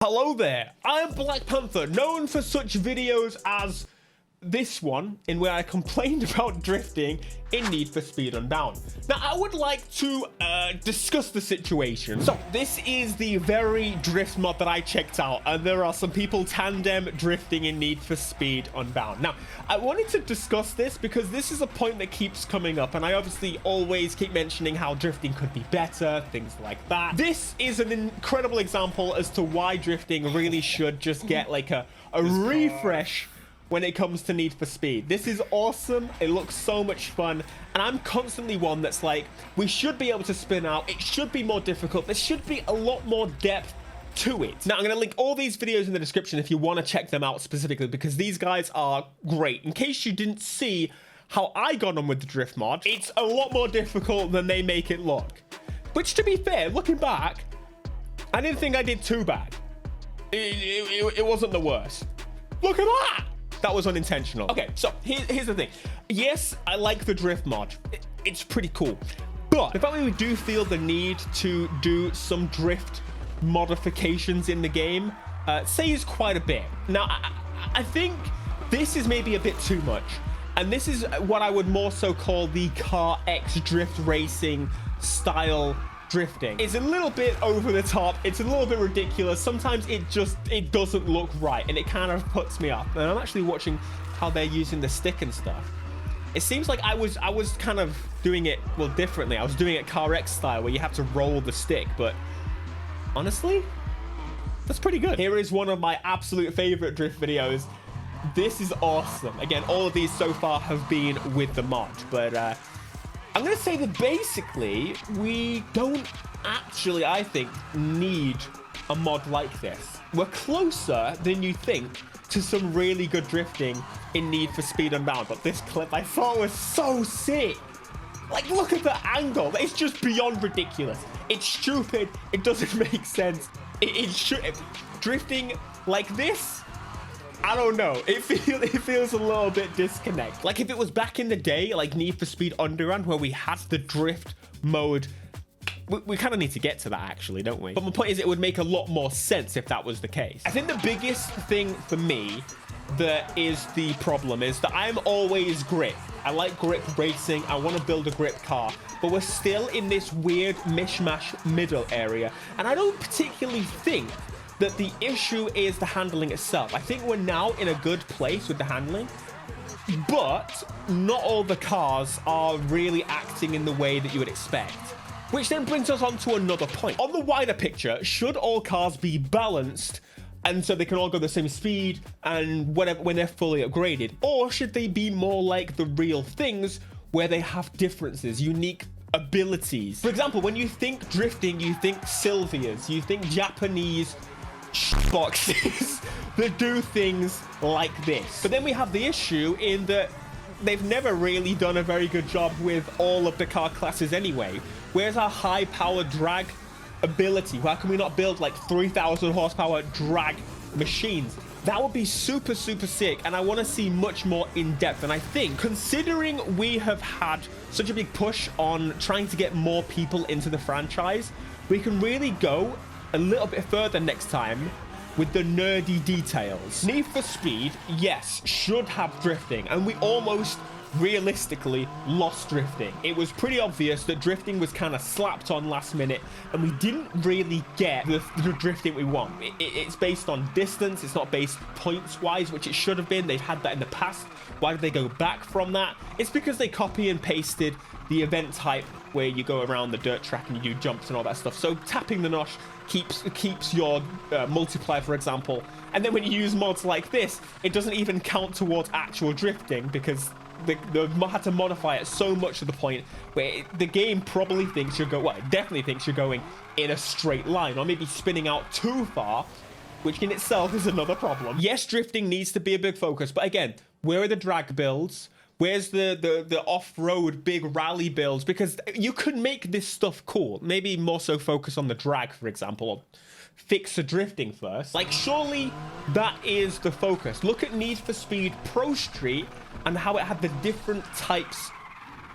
Hello there, I'm Black Panther, known for such videos as this one, in where I complained about drifting in Need for Speed Unbound. Now, I would like to discuss the situation. So, this is the very drift mod that I checked out, and there are some people tandem drifting in Need for Speed Unbound. Now, I wanted to discuss this because this is a point that keeps coming up, and I obviously always keep mentioning how drifting could be better, things like that. This is an incredible example as to why drifting really should just get like a refresh when it comes to Need for Speed. This is awesome. It looks so much fun. And I'm constantly one that's like, we should be able to spin out. It should be more difficult. There should be a lot more depth to it. Now, I'm going to link all these videos in the description if you want to check them out specifically, because these guys are great. In case you didn't see how I got on with the drift mod, it's a lot more difficult than they make it look. Which, to be fair, looking back, I didn't think I did too bad. It wasn't the worst. Look at that! That was unintentional. Okay, so here's the thing. Yes, I like the drift mod. It's pretty cool. But the fact that we do feel the need to do some drift modifications in the game says quite a bit. Now, I think this is maybe a bit too much. And this is what I would more so call the Car X drift racing style drifting. It's a little bit over the top. It's a little bit ridiculous. Sometimes it doesn't look right, and it kind of puts me off. And I'm actually watching how they're using the stick and stuff. It seems like I was kind of doing it, well, differently. I was doing it Car X style, where you have to roll the stick, but honestly, that's pretty good. Here is one of my absolute favorite drift videos. This is awesome. Again, all of these so far have been with the mod, but I'm going to say that basically we don't actually, I think, need a mod like this. We're closer than you think to some really good drifting in Need for Speed Unbound, but this clip I thought was so sick. Like, look at the angle. It's just beyond ridiculous. It's stupid. It doesn't make sense. Drifting like this, I don't know. It feels a little bit disconnect. Like if it was back in the day, like Need for Speed Underground, where we had the drift mode. We kind of need to get to that, actually, don't we? But my point is, it would make a lot more sense if that was the case. I think the biggest thing for me that is the problem is that I'm always grip. I like grip racing. I want to build a grip car, but we're still in this weird mishmash middle area. And I don't particularly think that the issue is the handling itself. I think we're now in a good place with the handling, but not all the cars are really acting in the way that you would expect. Which then brings us on to another point. On the wider picture, should all cars be balanced and so they can all go the same speed and whatever when they're fully upgraded? Or should they be more like the real things where they have differences, unique abilities? For example, when you think drifting, you think Sylvias, you think Japanese boxes that do things like this. But then we have the issue in that they've never really done a very good job with all of the car classes anyway. Where's our high power drag ability? Why can we not build like 3,000 horsepower drag machines? That would be super, super sick, and I want to see much more in depth. And I think, considering we have had such a big push on trying to get more people into the franchise, we can really go a little bit further next time with the nerdy details. Need for Speed, yes, should have drifting, and we almost realistically lost drifting. It was pretty obvious that drifting was kind of slapped on last minute, and we didn't really get the drifting we want. It's based on distance. It's not based points wise, which it should have been. They've had that in the past. Why did they go back from that? It's because they copy and pasted the event type where you go around the dirt track and you do jumps and all that stuff. So tapping the nosh keeps your multiplier, for example. And then when you use mods like this, it doesn't even count towards actual drifting because they had to modify it so much to the point where the game probably thinks you're going, well, it definitely thinks you're going in a straight line, or maybe spinning out too far, which in itself is another problem. Yes, drifting needs to be a big focus, but again, where are the drag builds? Where's the off-road big rally builds? Because you could make this stuff cool. Maybe more so focus on the drag, for example, or fix the drifting first. Like, surely that is the focus. Look at Need for Speed Pro Street and how it had the different types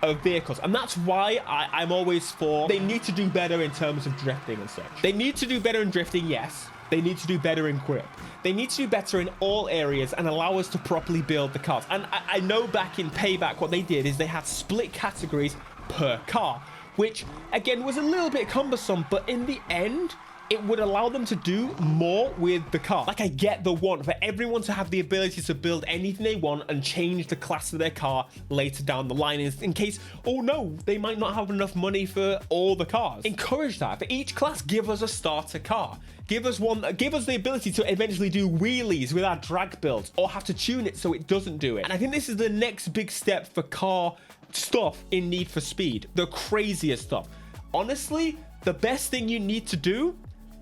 of vehicles. And that's why I'm always for, they need to do better in terms of drifting and such. They need to do better in drifting, yes. They need to do better in grip. They need to do better in all areas and allow us to properly build the cars. And I know back in Payback, what they did is they had split categories per car, which again was a little bit cumbersome, but in the end, it would allow them to do more with the car. Like, I get the want for everyone to have the ability to build anything they want and change the class of their car later down the line in case, oh no, they might not have enough money for all the cars. Encourage that. For each class, give us a starter car. Give us one, give us the ability to eventually do wheelies with our drag builds or have to tune it so it doesn't do it. And I think this is the next big step for car stuff in Need for Speed. The craziest stuff. Honestly, the best thing you need to do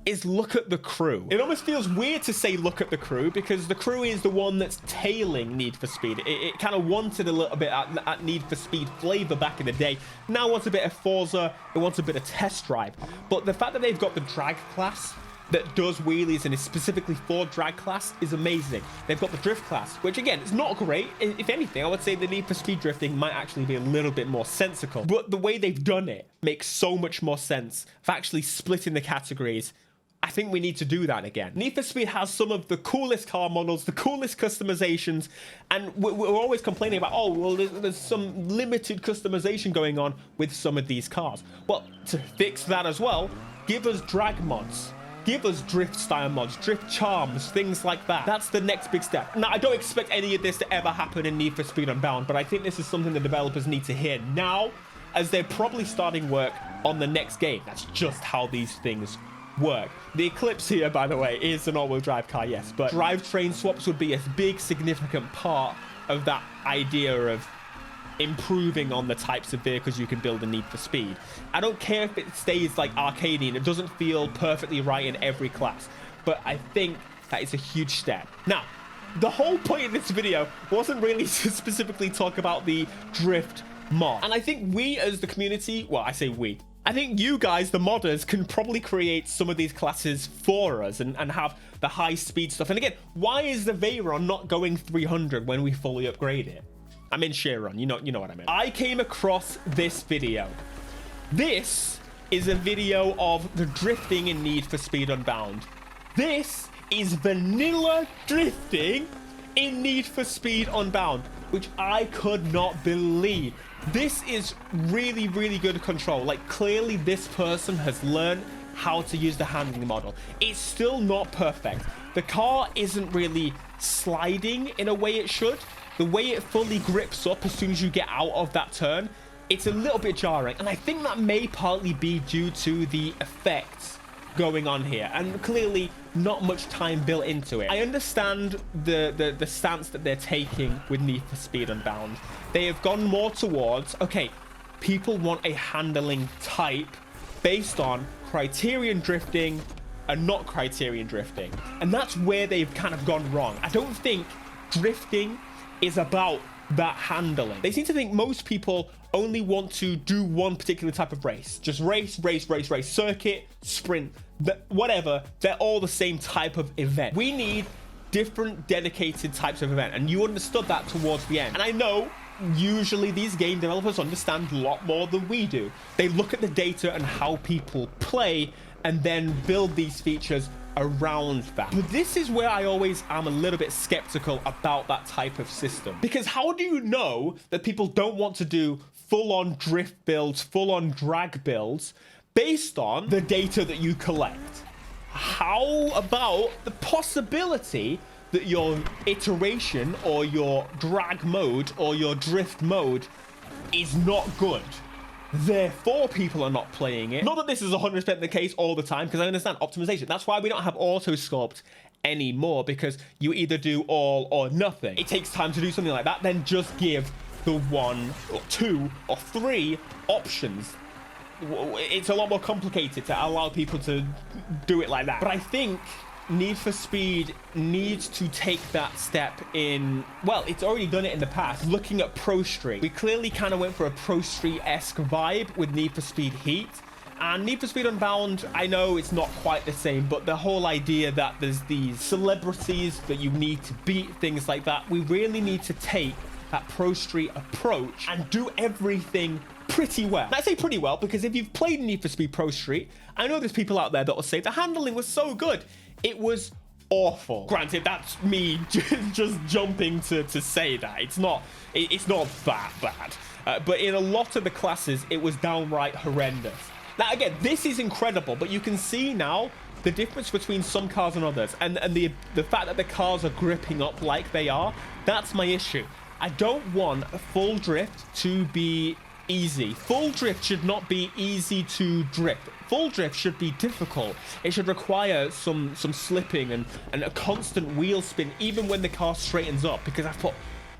is look at the crew. It almost feels weird to say look at the crew because the crew is the one that's tailing Need for Speed. It kind of wanted a little bit at Need for Speed flavor back in the day. Now it wants a bit of Forza, it wants a bit of Test Drive. But the fact that they've got the drag class that does wheelies and is specifically for drag class is amazing. They've got the drift class, which again, is not great. If anything, I would say the Need for Speed drifting might actually be a little bit more sensical. But the way they've done it makes so much more sense of actually splitting the categories. I think we need to do that again. Need for Speed has some of the coolest car models, the coolest customizations, and we're always complaining about, oh, well, there's some limited customization going on with some of these cars. Well, to fix that as well, give us drag mods. Give us drift style mods, drift charms, things like that. That's the next big step. Now, I don't expect any of this to ever happen in Need for Speed Unbound, but I think this is something the developers need to hear now, as they're probably starting work on the next game. That's just how these things work. The Eclipse here, by the way, is an all-wheel drive car, yes, but drivetrain swaps would be a big, significant part of that idea of improving on the types of vehicles you can build in Need for Speed. I don't care if it stays like arcadey and it doesn't feel perfectly right in every class, but I think that is a huge step. Now, the whole point of this video wasn't really to specifically talk about the drift mod, and I think we as the community, well, I say we, I think you guys, the modders, can probably create some of these classes for us and have the high speed stuff. And again, why is the Veyron not going 300 when we fully upgrade it? I'm in Chiron, you know what I mean. I came across this video. This is a video of the drifting in Need for Speed Unbound. This is vanilla drifting in Need for Speed Unbound, which I could not believe. This is really, really good control. Like, clearly this person has learned how to use the handling model. It's still not perfect. The car isn't really sliding in a way it should. The way it fully grips up as soon as you get out of that turn, it's a little bit jarring. And I think that may partly be due to the effects going on here, and clearly not much time built into it. I understand the stance that they're taking with Need for Speed Unbound. They have gone more towards, okay, people want a handling type based on criterion drifting and not criterion drifting, and that's where they've kind of gone wrong. I don't think drifting is about that handling. They seem to think most people only want to do one particular type of race. Just race, circuit, sprint, whatever. They're all the same type of event. We need different dedicated types of event, and you understood that towards the end. And I know usually these game developers understand a lot more than we do. They look at the data and how people play and then build these features around that. But this is where I always am a little bit skeptical about that type of system, because how do you know that people don't want to do full-on drift builds, full-on drag builds based on the data that you collect? How about the possibility that your iteration or your drag mode or your drift mode is not good? Therefore, people are not playing it. Not that this is 100% the case all the time, because I understand optimization. That's why we don't have auto sculpt anymore, because you either do all or nothing. It takes time to do something like that. Then just give the 1 or 2 or 3 options. It's a lot more complicated to allow people to do it like that. But I think Need for Speed needs to take that step in, well, it's already done it in the past, looking at Pro Street. We clearly kind of went for a Pro Street-esque vibe with Need for Speed Heat. And Need for Speed Unbound, I know it's not quite the same, but the whole idea that there's these celebrities that you need to beat, things like that, we really need to take that Pro Street approach and do everything pretty well. And I say pretty well because if you've played Need for Speed Pro Street, I know there's people out there that will say the handling was so good. It was awful. Granted, that's me just jumping to say that. It's not that bad. But in a lot of the classes, it was downright horrendous. Now, again, this is incredible, but you can see now the difference between some cars and others, and the fact that the cars are gripping up like they are. That's my issue. I don't want full drift to be easy. Full drift should not be easy to drift. Full drift should be difficult. It should require some slipping and a constant wheel spin, even when the car straightens up, because I've put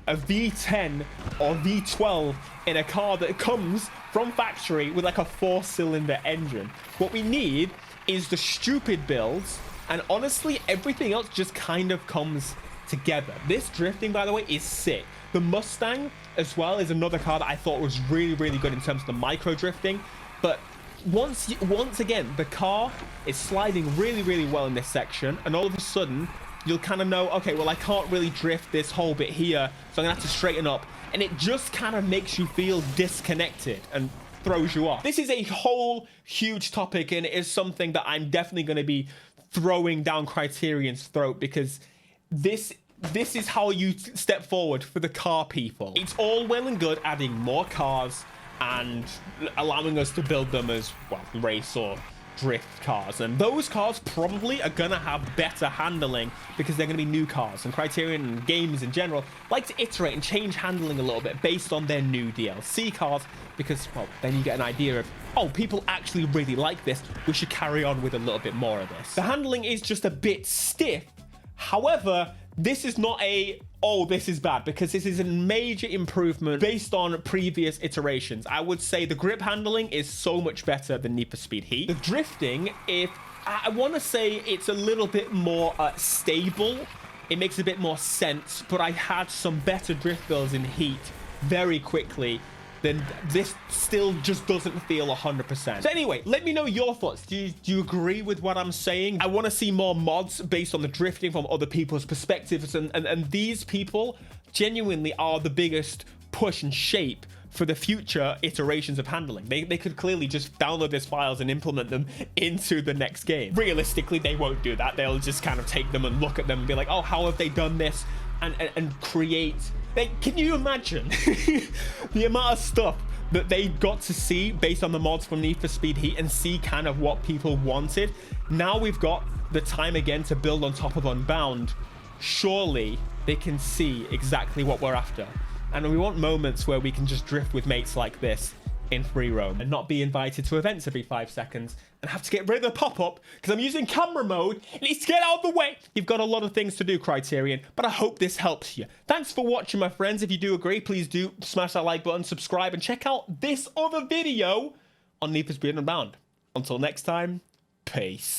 a V10 or V12 in a car that comes from factory with like a 4-cylinder engine. What we need is the stupid builds, and honestly, everything else just kind of comes together. This drifting, by the way, is sick. The Mustang as well is another car that I thought was really, really good in terms of the micro drifting. But once again, the car is sliding really, really well in this section, and all of a sudden you'll kind of know, okay, well, I can't really drift this whole bit here, so I'm gonna have to straighten up, and it just kind of makes you feel disconnected and throws you off. This is a whole huge topic, and it is something that I'm definitely going to be throwing down Criterion's throat, because this is how you step forward for the car people. It's all well and good adding more cars and allowing us to build them as, well, race or drift cars, and those cars probably are gonna have better handling because they're gonna be new cars, and Criterion and games in general like to iterate and change handling a little bit based on their new DLC cars, because, well, then you get an idea of, oh, people actually really like this, we should carry on with a little bit more of this. The handling is just a bit stiff. However, this is not a, oh, this is bad, because this is a major improvement based on previous iterations. I would say the grip handling is so much better than Need for Speed Heat. The drifting, if I want to say it's a little bit more stable, it makes a bit more sense, but I had some better drift builds in Heat very quickly. Then this still just doesn't feel 100%. So anyway, let me know your thoughts. Do you agree with what I'm saying? I want to see more mods based on the drifting from other people's perspectives, and these people genuinely are the biggest push and shape for the future iterations of handling. They could clearly just download these files and implement them into the next game. Realistically, they won't do that. They'll just kind of take them and look at them and be like, oh, how have they done this? And create. Can you imagine the amount of stuff that they got to see based on the mods from Need for Speed Heat and see kind of what people wanted? Now we've got the time again to build on top of Unbound. Surely they can see exactly what we're after. And we want moments where we can just drift with mates like this in free roam and not be invited to events every 5 seconds and have to get rid of the pop-up because I'm using camera mode. It needs to get out of the way. You've got a lot of things to do, Criterion, but I hope this helps you. Thanks for watching, my friends. If you do agree, please do smash that like button, subscribe, and check out this other video on Need for Speed Unbound. Until next time, peace.